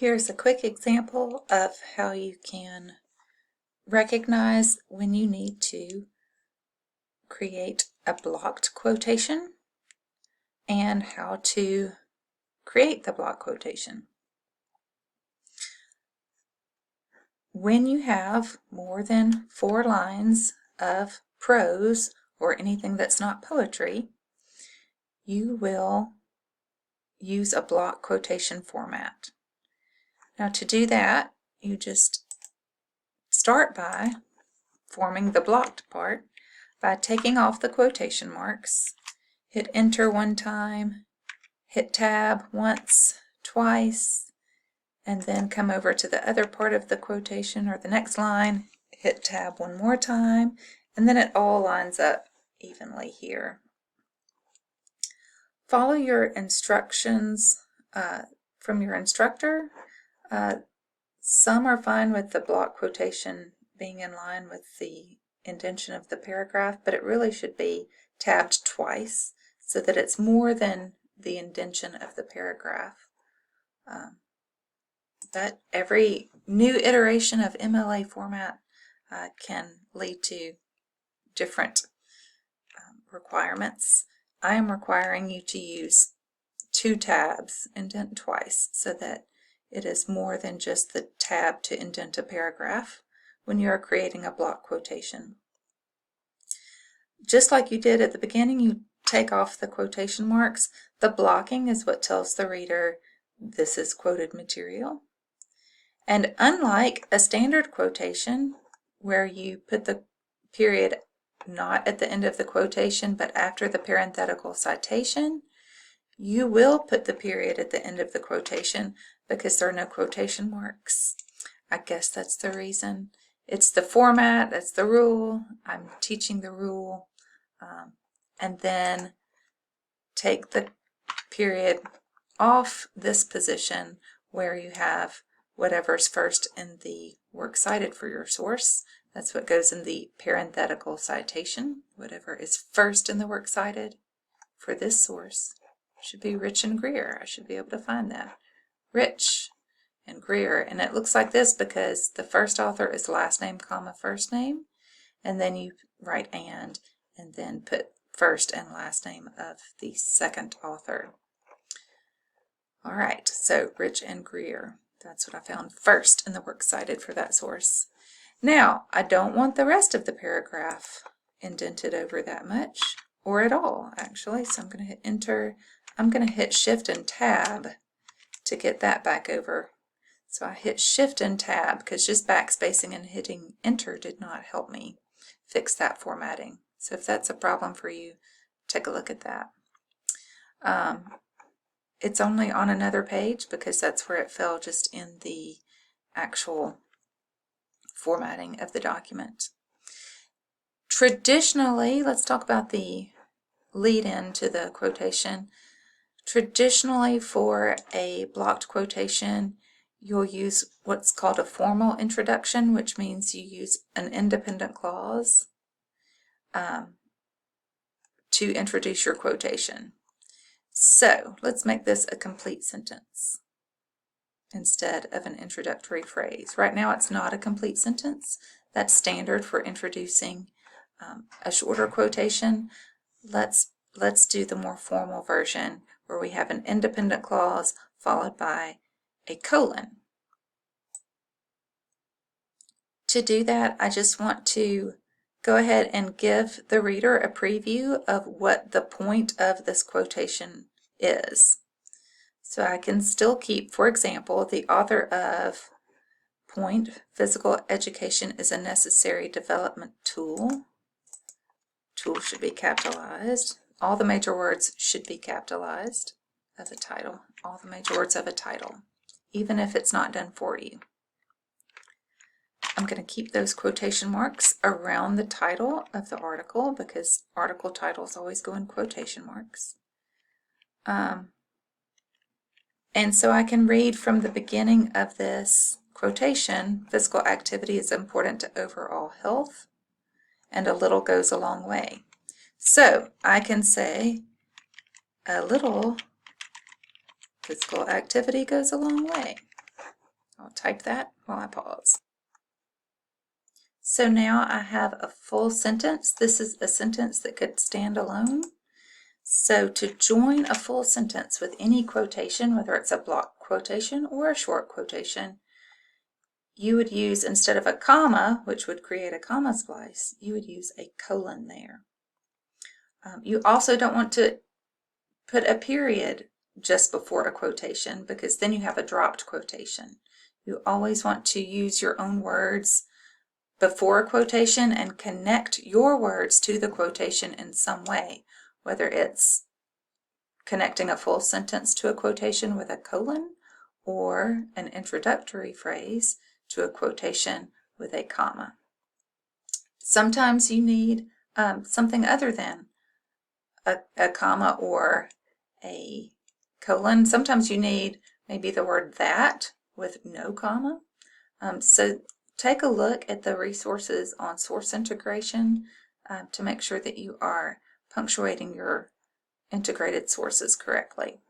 Here's a quick example of how you can recognize when you need to create a blocked quotation and how to create the block quotation. When you have more than 4 lines of prose or anything that's not poetry, you will use a block quotation format. Now to do that, you just start by forming the blocked part by taking off the quotation marks. Hit enter one time, hit tab once, twice, and then come over to the other part of the quotation or the next line, hit tab one more time, and then it all lines up evenly here. Follow your instructions from your instructor. Some are fine with the block quotation being in line with the indentation of the paragraph, but it really should be tabbed twice so that it's more than the indentation of the paragraph. But every new iteration of MLA format can lead to different requirements. I am requiring you to use 2 tabs, indent twice, so that it is more than just the tab to indent a paragraph when you are creating a block quotation. Just like you did at the beginning, you take off the quotation marks. The blocking is what tells the reader this is quoted material. And unlike a standard quotation where you put the period not at the end of the quotation but after the parenthetical citation, you will put the period at the end of the quotation because there are no quotation marks. I guess that's the reason. It's the format, that's the rule. I'm teaching the rule. And then take the period off this position where you have whatever's first in the works cited for your source. That's what goes in the parenthetical citation. Whatever is first in the works cited for this source should be Rich and Greer. I should be able to find that. Rich and Greer. And it looks like this because the first author is last name, comma, first name. And then you write and then put first and last name of the second author. All right, so Rich and Greer. That's what I found first in the works cited for that source. Now, I don't want the rest of the paragraph indented over that much, or at all, actually. So I'm going to hit enter. I'm going to hit shift and tab to get that back over. So I hit shift and tab because just backspacing and hitting enter did not help me fix that formatting. So if that's a problem for you, take a look at that. It's only on another page because that's where it fell, just in the actual formatting of the document. Traditionally, let's talk about the lead-in to the quotation. Traditionally, for a blocked quotation, you'll use what's called a formal introduction, which means you use an independent clause to introduce your quotation. So let's make this a complete sentence instead of an introductory phrase. Right now it's not a complete sentence. That's standard for introducing a shorter quotation. Let's do the more formal version where we have an independent clause followed by a colon. To do that, I just want to go ahead and give the reader a preview of what the point of this quotation is. So I can still keep, for example, the author of point, physical education is a necessary development tool. Tool should be capitalized. All the major words should be capitalized of a title. All the major words of a title, even if it's not done for you. I'm going to keep those quotation marks around the title of the article because article titles always go in quotation marks. And so I can read from the beginning of this quotation, physical activity is important to overall health, and a little goes a long way. So I can say a little physical activity goes a long way. I'll type that while I pause. So now I have a full sentence. This is a sentence that could stand alone. So to join a full sentence with any quotation, whether it's a block quotation or a short quotation, you would use, instead of a comma, which would create a comma splice, you would use a colon there. You also don't want to put a period just before a quotation, because then you have a dropped quotation. You always want to use your own words before a quotation and connect your words to the quotation in some way, whether it's connecting a full sentence to a quotation with a colon or an introductory phrase to a quotation with a comma. Sometimes you need something other than a comma or a colon. Sometimes you need maybe the word that with no comma. So take a look at the resources on source integration to make sure that you are punctuating your integrated sources correctly.